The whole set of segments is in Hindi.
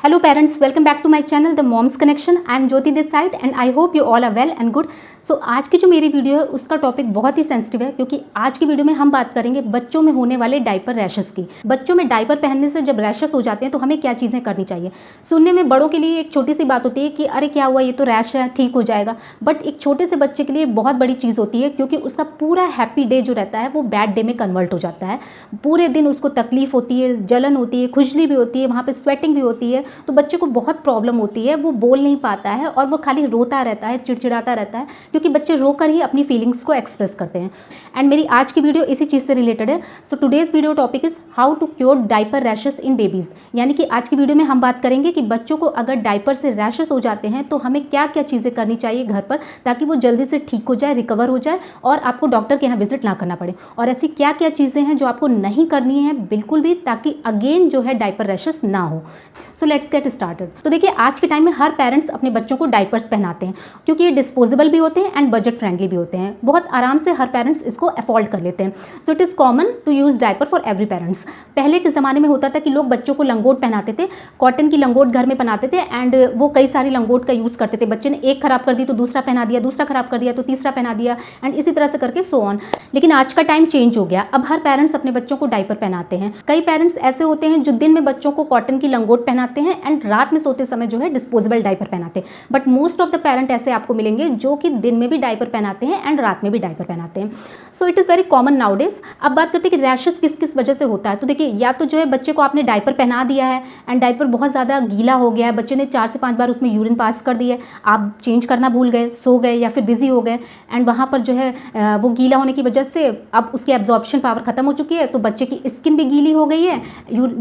Hello parents, welcome back to my channel The Mom's Connection. I am Jyoti this side and I hope you all are well and good. सो आज की जो मेरी वीडियो है उसका टॉपिक बहुत ही सेंसिटिव है, क्योंकि आज की वीडियो में हम बात करेंगे बच्चों में होने वाले डायपर रैशेस की। बच्चों में डायपर पहनने से जब रैशेस हो जाते हैं तो हमें क्या चीज़ें करनी चाहिए। सुनने में बड़ों के लिए एक छोटी सी बात होती है कि अरे क्या हुआ, ये तो रैश है, ठीक हो जाएगा, बट एक छोटे से बच्चे के लिए बहुत बड़ी चीज़ होती है, क्योंकि उसका पूरा हैप्पी डे जो रहता है वो बैड डे में कन्वर्ट हो जाता है। पूरे दिन उसको तकलीफ होती है, जलन होती है, खुजली भी होती है, वहाँ पर स्वेटिंग भी होती है, तो बच्चे को बहुत प्रॉब्लम होती है। वो बोल नहीं पाता है और वो खाली रोता रहता है, चिड़चिड़ाता रहता है, क्योंकि बच्चे रोकर ही अपनी फीलिंग्स को एक्सप्रेस करते हैं। एंड मेरी आज की वीडियो इसी चीज़ से रिलेटेड है। So today's video topic is how to cure diaper rashes in babies. यानी कि आज की वीडियो में हम बात करेंगे कि बच्चों को अगर डायपर से रैशेस हो जाते हैं तो हमें क्या क्या चीज़ें करनी चाहिए घर पर, ताकि वो जल्दी से ठीक हो जाए, रिकवर हो जाए और आपको डॉक्टर के यहाँ विजिट ना करना पड़े। और ऐसी क्या क्या चीज़ें हैं जो आपको नहीं करनी है बिल्कुल भी, ताकि अगेन जो है डायपर रैशेस ना हो। So let's get started. तो देखिए, आज के टाइम में हर पेरेंट्स अपने बच्चों को डायपर्स पहनाते हैं, क्योंकि ये डिस्पोजेबल भी होते हैं एंड बजट फ्रेंडली भी होते हैं। बहुत आराम से हर पेरेंट्स इसको अफोर्ड कर लेते हैं। So it is common to use diaper for every parents. पहले के ज़माने में होता था कि लोग बच्चों को लंगोट पहनाते थे, कॉटन की लंगोट घर में बनाते थे एंड वो कई सारी लंगोट का यूज़ करते थे। बच्चे ने एक खराब कर दी तो दूसरा पहना दिया, दूसरा खराब कर दिया तो तीसरा पहना दिया, एंड इसी तरह से करके सो ऑन। लेकिन आज का टाइम चेंज हो गया, अब हर पेरेंट्स अपने बच्चों को डायपर पहनाते हैं। कई पेरेंट्स ऐसे होते हैं जो दिन में बच्चों को कॉटन की लंगोट पहनाते हैं एंड रात में सोते समय जो है डिस्पोजेबल डायपर पहनाते हैं। But most of the parent ऐसे आपको मिलेंगे जो कि दिन में भी डायपर पहनाते हैं एंड रात में भी डायपर पहनाते हैं। So it is very common now days. अब बात करते हैं कि रैशेस किस किस वजह से होता है। तो देखिए, या तो जो है बच्चे को आपने डायपर पहना दिया है एंड डायपर बहुत ज़्यादा गीला हो गया है, बच्चे ने 4 से 5 बार उसमें यूरिन पास कर दिया है, आप चेंज करना भूल गए, सो गए या फिर बिजी हो गए एंड वहाँ पर जो है वो गीला होने की वजह से अब उसकी एब्जॉर्प्शन पावर खत्म हो चुकी है, तो बच्चे की स्किन भी गीली हो गई है,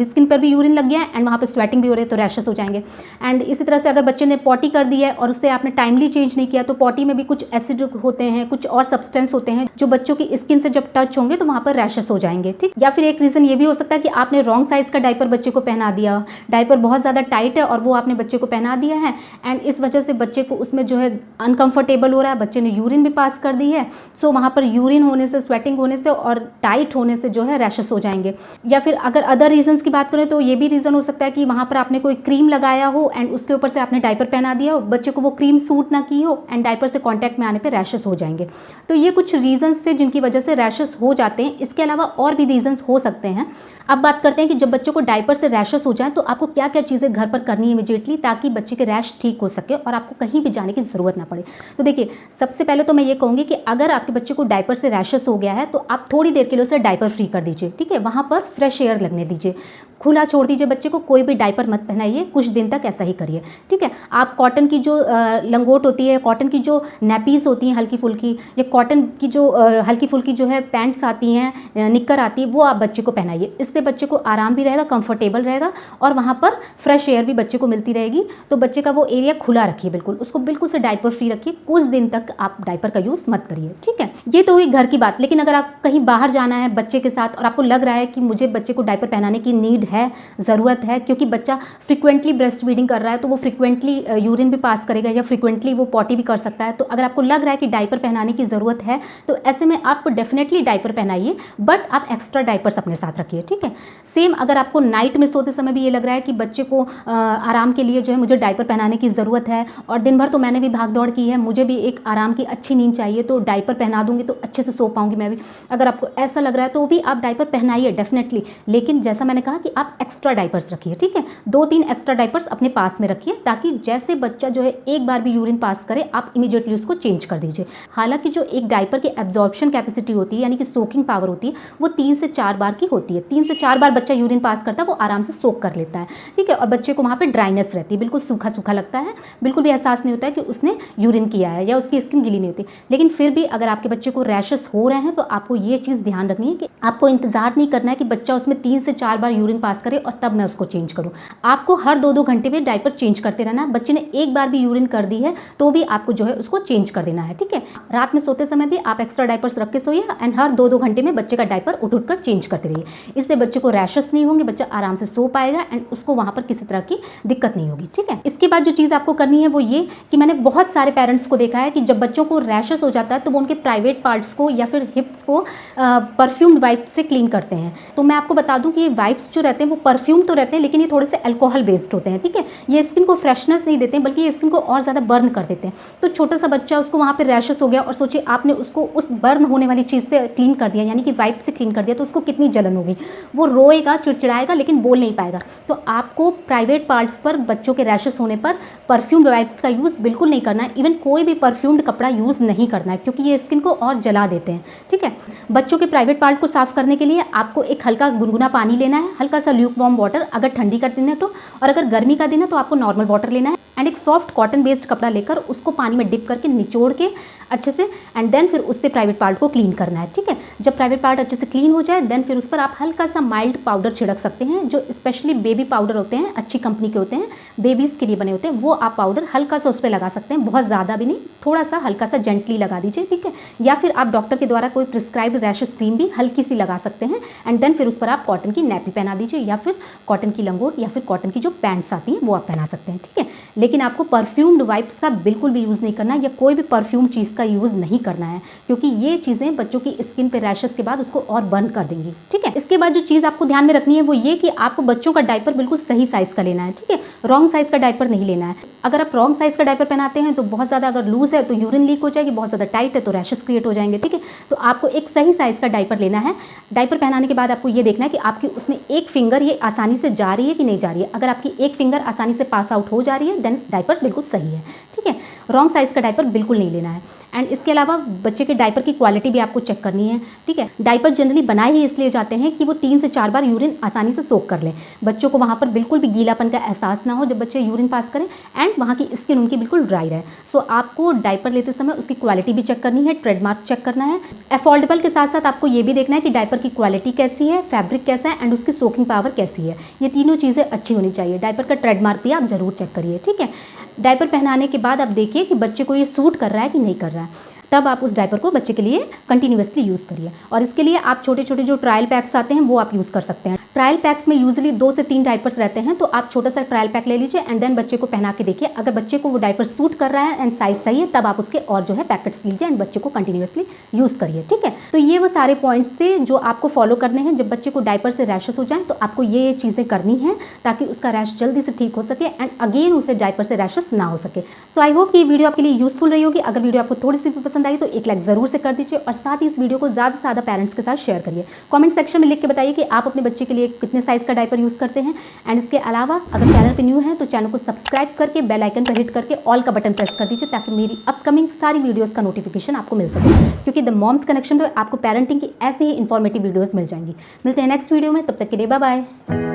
स्किन पर भी यूरिन लग गया है एंड वहाँ पर स्वेटिंग भी हो रही है, तो रैशेस हो जाएंगे। एंड इसी तरह से अगर बच्चे ने पॉटी कर दी है और उससे आपने टाइमली चेंज नहीं किया, तो पॉटी में भी कुछ एसिड होते हैं, कुछ और सब्सटेंस होते हैं जो बच्चों की स्किन से जब टच होंगे तो वहाँ पर रैशेस हो जाएंगे। ठीक, या फिर एक रीज़न ये भी हो सकता है कि आपने रॉन्ग साइज़ का डायपर बच्चे को पहना दिया, डायपर बहुत ज़्यादा टाइट है और वो आपने बच्चे को पहना दिया है एंड इस वजह से बच्चे को उसमें जो है अनकंफर्टेबल हो रहा है, बच्चे ने यूरिन भी पास कर दी है, सो वहाँ पर यूरिन होने से, स्वेटिंग होने से और टाइट होने से जो है रैशेस हो जाएंगे। या फिर अगर अदर रीजंस की बात करें तो ये भी रीज़न हो सकता है कि वहाँ पर आपने कोई क्रीम लगाया हो एंड उसके ऊपर से आपने डायपर पहना दिया हो, बच्चे को वो क्रीम सूट ना की हो एंड डायपर से कॉन्टैक्ट में आने पर रैशेस हो जाएंगे। तो ये कुछ रीजंस थे जिनकी वजह से रैशेस हो जाते हैं। इसके अलावा और भी रीजंस हो सकते हैं। अब बात करते हैं कि जब बच्चों को डायपर से रैशेस हो जाए तो आपको क्या क्या चीज़ें घर पर करनी है इमीडिएटली, ताकि बच्चे के रैश ठीक हो सके और आपको कहीं भी जाने की ज़रूरत ना पड़े। तो देखिए, सबसे पहले तो मैं ये कहूँगी कि अगर आपके बच्चे को डायपर से रैशेस हो गया है तो आप थोड़ी देर के लिए उसे डायपर फ्री कर दीजिए। ठीक है, वहाँ पर फ्रेश एयर लगने दीजिए, खुला छोड़ दीजिए बच्चे को, कोई भी डायपर मत पहनाइए, कुछ दिन तक ऐसा ही करिए। ठीक है, आप कॉटन की जो लंगोट होती है, कॉटन की जो नैपीज़ होती हैं हल्की फुल्की, या कॉटन की जो हल्की फुल्की जो है पैंट्स आती हैं, निक्कर आती है, वो आप बच्चे को पहनाइए। इससे बच्चे को आराम भी रहेगा, कंफर्टेबल रहेगा और वहाँ पर फ्रेश एयर भी बच्चे को मिलती रहेगी। तो बच्चे का वो एरिया खुला रखिए, बिल्कुल उसको बिल्कुल से डायपर फ्री रखिए, कुछ दिन तक आप डायपर का यूज़ मत करिए। ठीक है, ये तो हुई घर की बात। लेकिन अगर आप कहीं बाहर जाना है बच्चे के साथ और आपको लग रहा है कि मुझे बच्चे को डायपर पहनाने की नीड है, ज़रूरत है, क्योंकि बच्चा फ्रिक्वेंटली ब्रेस्ट फीडिंग कर रहा है तो वो फ्रिक्वेंटली यूरिन भी पास करेगा या फ्रिक्वेंटली वो पॉटी भी कर सकता है, तो अगर आपको लग रहा है कि डायपर पहनाने की ज़रूरत है तो ऐसे में आप डेफिनेटली डायपर पहनाइए, बट आप एक्स्ट्रा डायपर्स अपने साथ रखिए। ठीक है, सेम अगर आपको नाइट में सोते समय भी ये लग रहा है कि बच्चे को आराम के लिए जो है मुझे डायपर पहनाने की ज़रूरत है और दिन भर तो मैंने भी भाग दौड़ की है, मुझे भी एक आराम की अच्छी नींद चाहिए, तो डायपर पहना दूंगी तो अच्छे से सो पाऊंगी मैं भी, अगर आपको ऐसा लग रहा है तो भी आप डायपर पहनाइए डेफिनेटली। लेकिन जैसा मैंने कहा कि आप एक्स्ट्रा डायपर्स रखिए। ठीक है, 2-3 एक्स्ट्रा डायपर्स अपने पास में रखिए, ताकि जैसे बच्चा जो है एक बार भी यूरिन पास करे आप इमीडिएटली उसको चेंज कर दीजिए। हालांकि जो एक डायपर की एब्जॉर्प्शन कैपेसिटी होती है, यानी कि सोकिंग पावर होती है, वो 3 से 4 बार की होती है। 3 से 4 बार बच्चा यूरिन पास करता है, वो आराम से सोक कर लेता है। ठीक है, और बच्चे को वहाँ पर ड्राइनेस रहती है, बिल्कुल सूखा सूखा लगता है, बिल्कुल भी एहसास नहीं होता है कि उसने यूरिन किया है या उसकी स्किन गीली नहीं होती। लेकिन फिर भी अगर आपके बच्चे को रैशेस हो रहे हैं तो आपको ये चीज़ ध्यान रखनी है कि आपको इंतजार नहीं करना है कि बच्चा उसमें 3 से 4 बार यूरिन पास करे और तब मैं उसको चेंज करूँ। आपको हर 2-2 घंटे में डायपर चेंज करते रहना। बच्चे ने एक बार भी यूरिन कर दी है तो भी आपको जो है उसको चेंज कर देना है। ठीक है, रात में सोते समय भी आप एक्स्ट्रा डायपर्स रख के सोइए एंड हर 2-2 घंटे में बच्चे का डायपर उठ कर चेंज करते रहिए। इससे बच्चे को रैशेस नहीं होंगे, बच्चा आराम से सो पाएगा एंड उसको वहाँ पर किसी तरह की दिक्कत नहीं होगी। ठीक है, इसके बाद जो चीज़ आपको करनी है वो ये कि मैंने बहुत सारे पेरेंट्स को देखा है कि जब बच्चों को रैशेस हो जाता है तो वो उनके प्राइवेट पार्ट्स को या फिर हिप्स को परफ्यूम्ड वाइप्स से क्लीन करते हैं। तो मैं आपको बता दूं कि ये वाइप्स जो रहते हैं वो परफ्यूम तो रहते हैं, लेकिन ये थोड़े से अल्कोहल बेस्ड होते हैं, ठीक है। ये स्किन को फ्रेशनेस नहीं देते हैं, बल्कि ये स्किन को और ज़्यादा बर्न कर देते हैं। तो छोटा सा बच्चा, उसको वहाँ पे रैशेस हो गया और सोचिए आपने उसको उस बर्न होने वाली चीज़ से क्लीन कर दिया, यानी कि वाइप से क्लीन कर दिया, तो उसको कितनी जलन होगी, वो रोएगा, चिड़चिड़ाएगा, लेकिन बोल नहीं पाएगा। तो आपको प्राइवेट पार्ट्स पर बच्चों के रैशेस होने पर परफ्यूम्ड वाइप्स का यूज़ बिल्कुल नहीं करना है। इवन कोई भी परफ्यूम्ड कपड़ा यूज़ नहीं करना है, क्योंकि ये स्किन को और जला देते हैं, ठीक है। बच्चों के प्राइवेट पार्ट को साफ करने के लिए आपको एक हल्का गुनगुना पानी लेना है, हल्का सा ल्यूक वार्म वाटर अगर ठंडी का दिन है तो, और अगर गर्मी का दिन है तो आपको नॉर्मल वाटर लेना है, एंड एक सॉफ्ट कॉटन बेस्ड कपड़ा लेकर उसको पानी में डिप करके निचोड़ के अच्छे से, एंड देन फिर उससे प्राइवेट पार्ट को क्लीन करना है, ठीक है। जब प्राइवेट पार्ट अच्छे से क्लीन हो जाए, देन फिर उस पर आप हल्का सा माइल्ड पाउडर छिड़क सकते हैं, जो स्पेशली बेबी पाउडर होते हैं, अच्छी कंपनी के होते हैं, बेबीज़ के लिए बने होते हैं, वो आप पाउडर हल्का सा उस पर लगा सकते हैं, बहुत ज़्यादा भी नहीं, थोड़ा सा हल्का सा जेंटली लगा दीजिए, ठीक है। या फिर आप डॉक्टर के द्वारा कोई प्रिस्क्राइब्ड रैशेस क्रीम भी हल्की सी लगा सकते हैं, एंड देन फिर उस पर आप कॉटन की नैपी पहना दीजिए, या फिर कॉटन की लंगोट, या फिर कॉटन की जो पैंट्स आती हैं वो आप पहना सकते हैं, ठीक है। लेकिन आपको परफ्यूम्ड वाइप्स का बिल्कुल भी यूज़ नहीं करना, या कोई भी परफ्यूम चीज़ का यूज़ नहीं करना है, क्योंकि ये चीज़ें बच्चों की स्किन पे रैशेस के बाद उसको और बर्न कर देंगी, ठीक है। इसके बाद जो चीज़ आपको ध्यान में रखनी है वो ये कि आपको बच्चों का डायपर बिल्कुल सही साइज़ का लेना है, ठीक है। रॉन्ग साइज़ का डायपर नहीं लेना है। अगर आप रॉन्ग साइज़ का डायपर पहनाते हैं तो बहुत ज़्यादा, अगर लूज़ है तो यूरिन लीक हो जाएगी, बहुत ज़्यादा टाइट है तो रैशेस क्रिएट हो जाएंगे, ठीक है। तो आपको एक सही साइज़ का डायपर लेना है। डायपर पहनाने के बाद आपको ये देखना है कि आपकी उसमें एक फिंगर ये आसानी से जा रही है कि नहीं जा रही है। अगर आपकी एक फिंगर आसानी से पास आउट हो जा रही है, देन डायपर बिल्कुल सही है, ठीक है। रॉन्ग साइज़ का डायपर बिल्कुल नहीं लेना है। एंड इसके अलावा बच्चे के डायपर की क्वालिटी भी आपको चेक करनी है, ठीक है। डायपर जनरली बनाए ही इसलिए जाते हैं कि वो 3 से 4 बार यूरिन आसानी से सोख कर लें, बच्चों को वहाँ पर बिल्कुल भी गीलापन का एहसास ना हो जब बच्चे यूरिन पास करें, एंड वहाँ की स्किन उनकी बिल्कुल ड्राई रहे। सो आपको डायपर लेते समय उसकी क्वालिटी भी चेक करनी है, ट्रेडमार्क चेक करना है। अफोर्डेबल के साथ साथ आपको ये भी देखना है कि डायपर की क्वालिटी कैसी है, फैब्रिक कैसा है, एंड उसकी सोकिंग पावर कैसी है। ये तीनों चीज़ें अच्छी होनी चाहिए। डायपर का ट्रेडमार्क भी आप जरूर चेक करिए, ठीक है। डायपर पहनाने के बाद आप देखिए कि बच्चे को ये सूट कर रहा है कि नहीं कर रहा है, तब आप उस डायपर को बच्चे के लिए कंटिन्यूअसली यूज़ करिए। और इसके लिए आप छोटे छोटे जो ट्रायल पैक्स आते हैं वो आप यूज़ कर सकते हैं। ट्रायल पैक्स में यूजुअली 2 से 3 डायपर्स रहते हैं, तो आप छोटा सा ट्रायल पैक ले लीजिए, एंड देन बच्चे को पहना के देखिए। अगर बच्चे को वो डायपर सूट कर रहा है एंड साइज सही है, तब आप उसके और जो है पैकेट्स लीजिए एंड बच्चे को कंटिन्यूअसली यूज़ करिए, ठीक है। तो ये वो सारे पॉइंट्स थे जो आपको फॉलो करने हैं। जब बच्चे को डायपर से रैशेस हो जाए तो आपको ये चीज़ें करनी है, ताकि उसका रैश जल्दी से ठीक हो सके एंड अगेन उसे डायपर से रैशेस ना हो सके। सो आई होप कि ये वीडियो आपके लिए यूजफुल रही होगी। अगर वीडियो आपको थोड़ी सी भी पसंद आई तो एक लाइक ज़रूर से कर दीजिए, और साथ ही इस वीडियो को ज़्यादा से ज़्यादा पेरेंट्स के साथ शेयर करिए। कमेंट सेक्शन में लिख के बताइए कि आप अपने बच्चे के लिए कितने साइज़ का डायपर यूज़ करते हैं। एंड इसके अलावा अगर चैनल पे न्यू है तो चैनल को सब्सक्राइब करके बेल आइकन पर हिट करके ऑल का बटन प्रेस कर दीजिए, ताकि मेरी अपकमिंग सारी वीडियोज़ का नोटिफिकेशन आपको मिल सके, क्योंकि द मॉम्स कनेक्शन पर आपको पेरेंटिंग की ऐसी ही इन्फॉर्मेटिव वीडियोज़ मिल जाएंगी। मिलते हैं नेक्स्ट वीडियो में, तब तक के लिए बाय बाय।